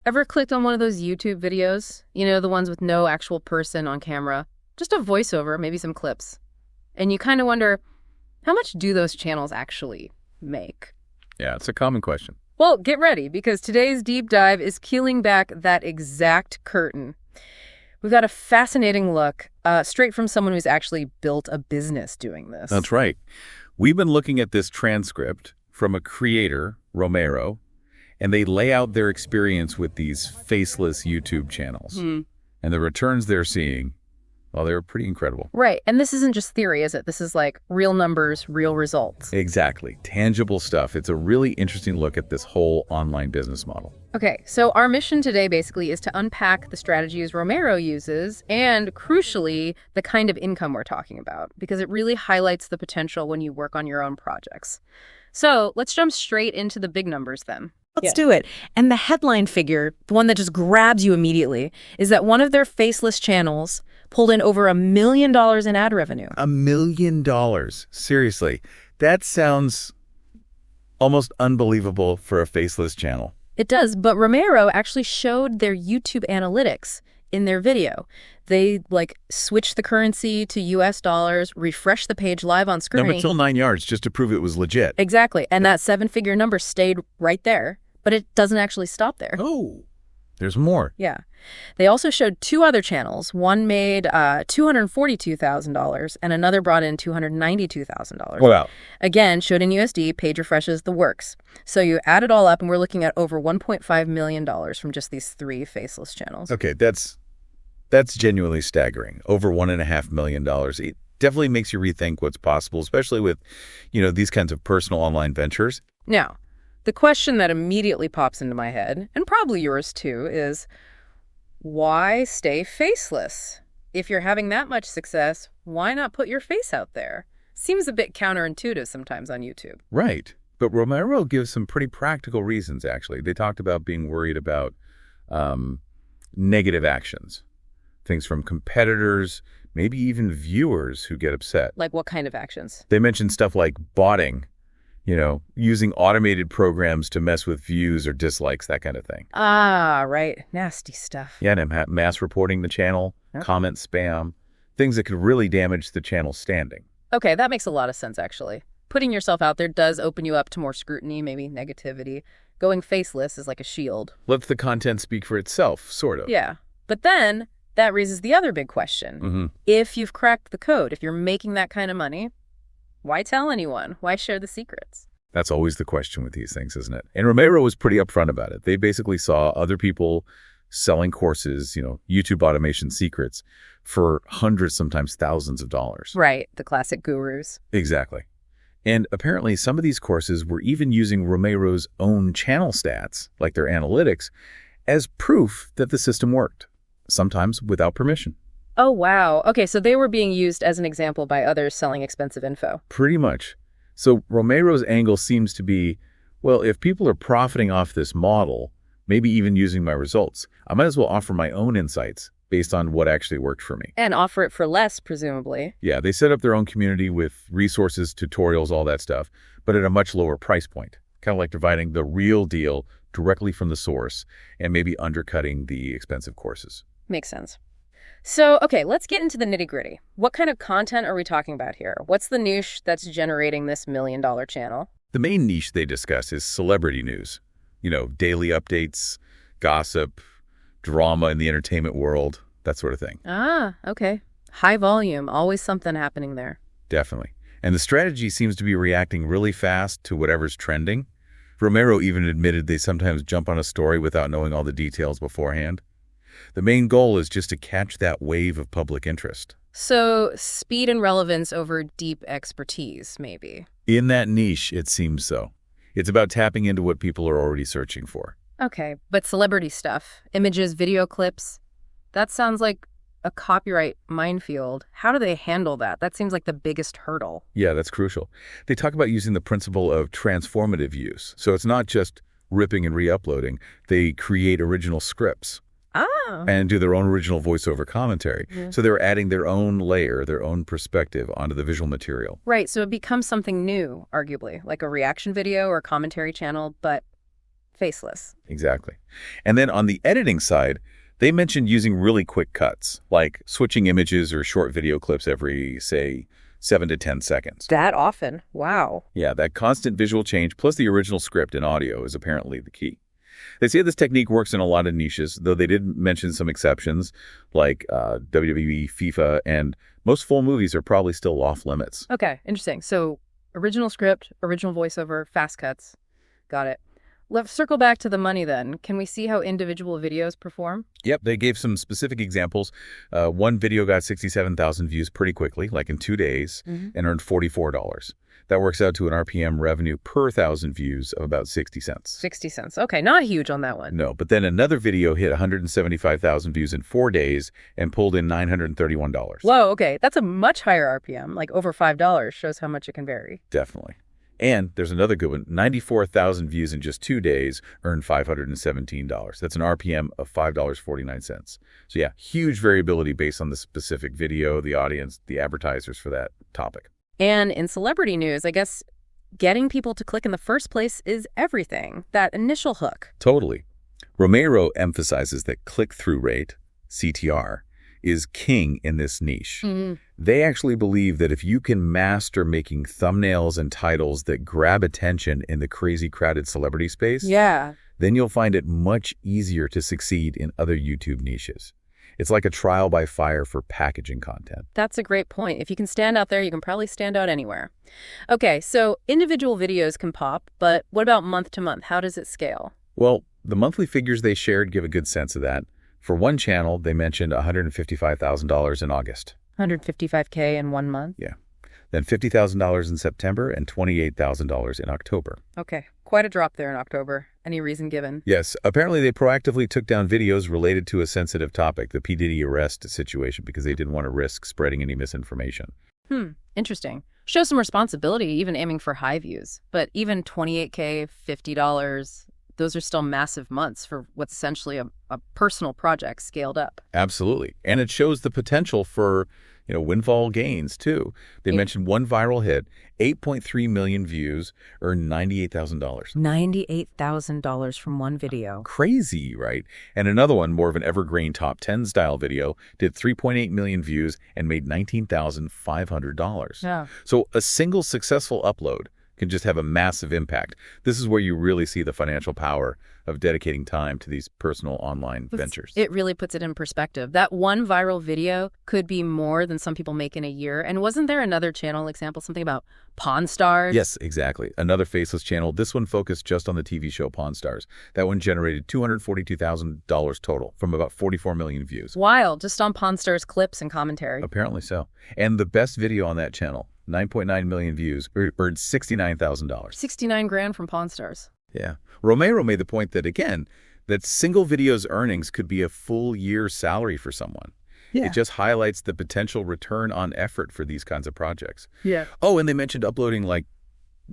Ever clicked on one of those YouTube videos? You know, the ones with no actual person on camera, just a voiceover, maybe some clips. And you kind of wonder, how much do those channels actually make? Yeah, it's a common question. Well, get ready, because today's deep dive is peeling back that exact curtain. We've got a fascinating look, straight from someone who's actually built a business doing this. That's right. We've been looking at this transcript from a creator, Romero, and they lay out their experience with these faceless YouTube channels. And the returns they're seeing, well, they're pretty incredible. Right. And this isn't just theory, is it? This is like real numbers, real results. Exactly. Tangible stuff. It's a really interesting look at this whole online business model. Okay, so our mission today basically is to unpack the strategies Romero uses and, crucially, the kind of income we're talking about, because it really highlights the potential when you work on your own projects. So let's jump straight into the big numbers then. Let's do it. And the headline figure, the one that just grabs you immediately, is that one of their faceless channels pulled in over $1 million in ad revenue. $1 million. Seriously. That sounds almost unbelievable for a faceless channel. It does, but Romero actually showed their YouTube analytics in their video. They, switched the currency to US dollars, refreshed the page live on screen. No, but still 9 yards just to prove it was legit. Exactly, and that seven-figure number stayed right there, but it doesn't actually stop there. Oh, there's more. Yeah. They also showed two other channels. One made $242,000, and another brought in $292,000. Wow. Again, showed in USD, page refreshes, the works. So you add it all up, and we're looking at over $1.5 million from just these three faceless channels. Okay, that's genuinely staggering. Over $1.5 million. It definitely makes you rethink what's possible, especially with, these kinds of personal online ventures. Now, the question that immediately pops into my head, and probably yours too, is why stay faceless? If you're having that much success, why not put your face out there? Seems a bit counterintuitive sometimes on YouTube. Right. But Romero gives some pretty practical reasons, actually. They talked about being worried about negative actions. Things from competitors, maybe even viewers who get upset. Like what kind of actions? They mentioned stuff like botting, using automated programs to mess with views or dislikes, that kind of thing. Ah, right. Nasty stuff. Yeah, and mass reporting the channel, comment spam, things that could really damage the channel's standing. Okay, that makes a lot of sense, actually. Putting yourself out there does open you up to more scrutiny, maybe negativity. Going faceless is like a shield. Lets the content speak for itself, sort of. Yeah. But then that raises the other big question. If you've cracked the code, if you're making that kind of money, why tell anyone? Why share the secrets? That's always the question with these things, isn't it? And Romero was pretty upfront about it. They basically saw other people selling courses, YouTube automation secrets, for hundreds, sometimes thousands of dollars. Right, the classic gurus. Exactly. And apparently some of these courses were even using Romero's own channel stats, like their analytics, as proof that the system worked, sometimes without permission. Oh, wow. Okay, so they were being used as an example by others selling expensive info. Pretty much. So Romero's angle seems to be, well, if people are profiting off this model, maybe even using my results, I might as well offer my own insights based on what actually worked for me. And offer it for less, presumably. Yeah, they set up their own community with resources, tutorials, all that stuff, but at a much lower price point. Kind of like providing the real deal directly from the source and maybe undercutting the expensive courses. Makes sense. So, okay, let's get into the nitty-gritty. What kind of content are we talking about here? What's the niche that's generating this $1 million channel? The main niche they discuss is celebrity news. Daily updates, gossip, drama in the entertainment world, that sort of thing. Ah, okay. High volume, always something happening there. Definitely. And the strategy seems to be reacting really fast to whatever's trending. Romero even admitted they sometimes jump on a story without knowing all the details beforehand. The main goal is just to catch that wave of public interest. So speed and relevance over deep expertise, maybe. In that niche, it seems so. It's about tapping into what people are already searching for. Okay, but celebrity stuff, images, video clips, that sounds like a copyright minefield. How do they handle that? That seems like the biggest hurdle. Yeah, that's crucial. They talk about using the principle of transformative use. So it's not just ripping and re-uploading. They create original scripts. And do their own original voiceover commentary. So they're adding their own layer, their own perspective onto the visual material. Right, so it becomes something new, arguably, like a reaction video or commentary channel, but Faceless. Exactly. And then on the editing side, they mentioned using really quick cuts, like switching images or short video clips every, say, 7 to 10 seconds. That often? Wow. Yeah, that constant visual change plus the original script and audio is apparently the key. They say this technique works in a lot of niches, though they did mention some exceptions, like WWE, FIFA, and most full movies are probably still off limits. Okay, interesting. So original script, original voiceover, fast cuts. Got it. Let's circle back to the money then. Can we see how individual videos perform? Yep, they gave some specific examples. One video got 67,000 views pretty quickly, like in 2 days, and earned $44. That works out to an RPM revenue per 1,000 views of about 60 cents. 60 cents. Okay, not huge on that one. No, but then another video hit 175,000 views in 4 days and pulled in $931. Whoa, okay. That's a much higher RPM, like over $5. Shows how much it can vary. Definitely. And there's another good one. 94,000 views in just 2 days earned $517. That's an RPM of $5.49. So yeah, huge variability based on the specific video, the audience, the advertisers for that topic. And in celebrity news, I guess getting people to click in the first place is everything. That initial hook. Totally. Romero emphasizes that click-through rate, CTR, is king in this niche. They actually believe that if you can master making thumbnails and titles that grab attention in the crazy crowded celebrity space, then you'll find it much easier to succeed in other YouTube niches. It's like a trial by fire for packaging content. That's a great point. If you can stand out there, you can probably stand out anywhere. Okay, so individual videos can pop, but what about month to month? How does it scale? Well, the monthly figures they shared give a good sense of that. For one channel, they mentioned $155,000 in August. $155K in 1 month? Yeah. Then $50,000 in September and $28,000 in October. Okay, quite a drop there in October. Any reason given? Yes, apparently they proactively took down videos related to a sensitive topic, the P. Diddy arrest situation, because they didn't want to risk spreading any misinformation. Interesting. Show some responsibility, even aiming for high views. But even $28K, $50, those are still massive months for what's essentially a personal project scaled up. Absolutely. And it shows the potential for, windfall gains, too. They mentioned one viral hit, 8.3 million views, earned $98,000. $98,000 from one video. Crazy, right? And another one, more of an evergreen top 10 style video, did 3.8 million views and made $19,500. Yeah. So a single successful upload can just have a massive impact. This is where you really see the financial power of dedicating time to these personal online ventures. It really puts it in perspective. That one viral video could be more than some people make in a year. And wasn't there another channel example, something about Pawn Stars? Yes, exactly. Another Faceless channel. This one focused just on the TV show Pawn Stars. That one generated $242,000 total from about 44 million views. Wild, just on Pawn Stars clips and commentary. Apparently so. And the best video on that channel, 9.9 million views, earned $69,000. 69 grand from Pawn Stars. Yeah. Romero made the point that, again, that single video's earnings could be a full year's salary for someone. Yeah. It just highlights the potential return on effort for these kinds of projects. Yeah. Oh, and they mentioned uploading like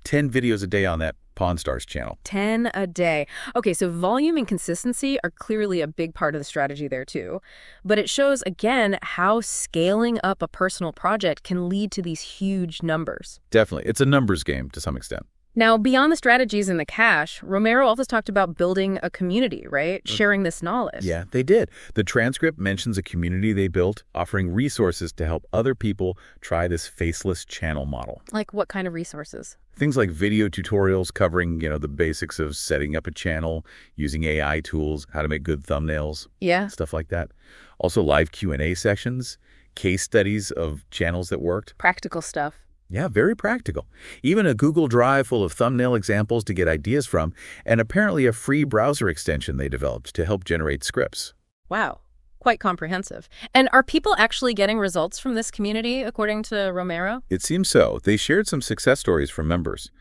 10 videos a day on that Pawn Stars channel. 10 a day. Okay, so volume and consistency are clearly a big part of the strategy there too. But it shows, again, how scaling up a personal project can lead to these huge numbers. Definitely. It's a numbers game to some extent. Now, beyond the strategies and the cash, Romero also talked about building a community, right? Sharing this knowledge. Yeah, they did. The transcript mentions a community they built, offering resources to help other people try this faceless channel model. Like what kind of resources? Things like video tutorials covering, the basics of setting up a channel, using AI tools, how to make good thumbnails. Yeah. Stuff like that. Also live Q&A sessions, case studies of channels that worked. Practical stuff. Yeah, very practical. Even a Google Drive full of thumbnail examples to get ideas from, and apparently a free browser extension they developed to help generate scripts. Wow, quite comprehensive. And are people actually getting results from this community, according to Romero? It seems so. They shared some success stories from members.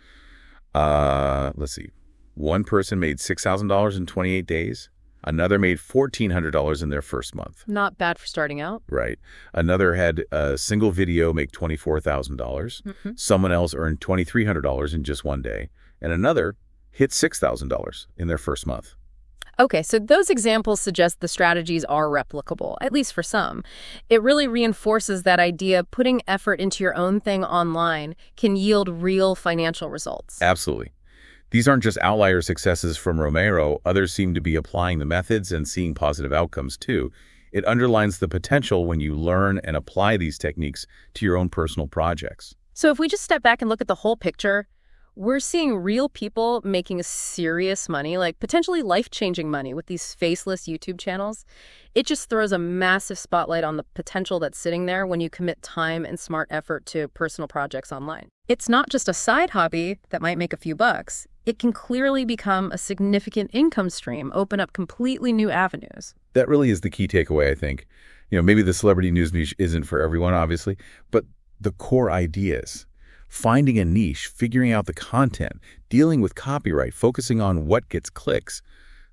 Let's see. One person made $6,000 in 28 days. Another made $1,400 in their first month. Not bad for starting out. Right. Another had a single video make $24,000. Someone else earned $2,300 in just 1 day. And another hit $6,000 in their first month. Okay, so those examples suggest the strategies are replicable, at least for some. It really reinforces that idea putting effort into your own thing online can yield real financial results. Absolutely. These aren't just outlier successes from Romero. Others seem to be applying the methods and seeing positive outcomes too. It underlines the potential when you learn and apply these techniques to your own personal projects. So if we just step back and look at the whole picture, we're seeing real people making serious money, like potentially life-changing money with these faceless YouTube channels. It just throws a massive spotlight on the potential that's sitting there when you commit time and smart effort to personal projects online. It's not just a side hobby that might make a few bucks. It can clearly become a significant income stream, open up completely new avenues. That really is the key takeaway, I think. Maybe the celebrity news niche isn't for everyone, obviously, but the core ideas, finding a niche, figuring out the content, dealing with copyright, focusing on what gets clicks,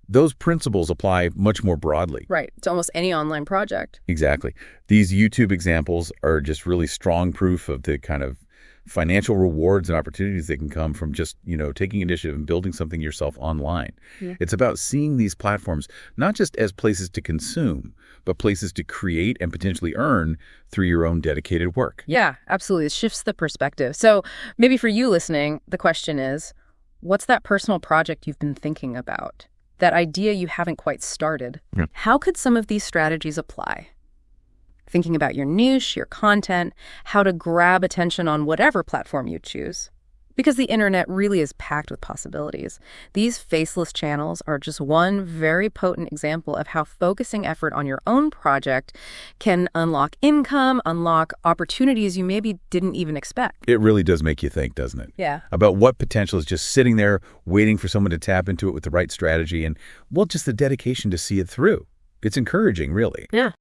those principles apply much more broadly. Right. To almost any online project. Exactly. These YouTube examples are just really strong proof of the kind of financial rewards and opportunities that can come from just, taking initiative and building something yourself online. Yeah. It's about seeing these platforms not just as places to consume, but places to create and potentially earn through your own dedicated work. Yeah, absolutely. It shifts the perspective. So maybe for you listening, the question is, what's that personal project you've been thinking about? That idea you haven't quite started? Yeah. How could some of these strategies apply? Thinking about your niche, your content, how to grab attention on whatever platform you choose. Because the internet really is packed with possibilities. These faceless channels are just one very potent example of how focusing effort on your own project can unlock income, unlock opportunities you maybe didn't even expect. It really does make you think, doesn't it? Yeah. About what potential is just sitting there waiting for someone to tap into it with the right strategy and, just the dedication to see it through. It's encouraging, really. Yeah.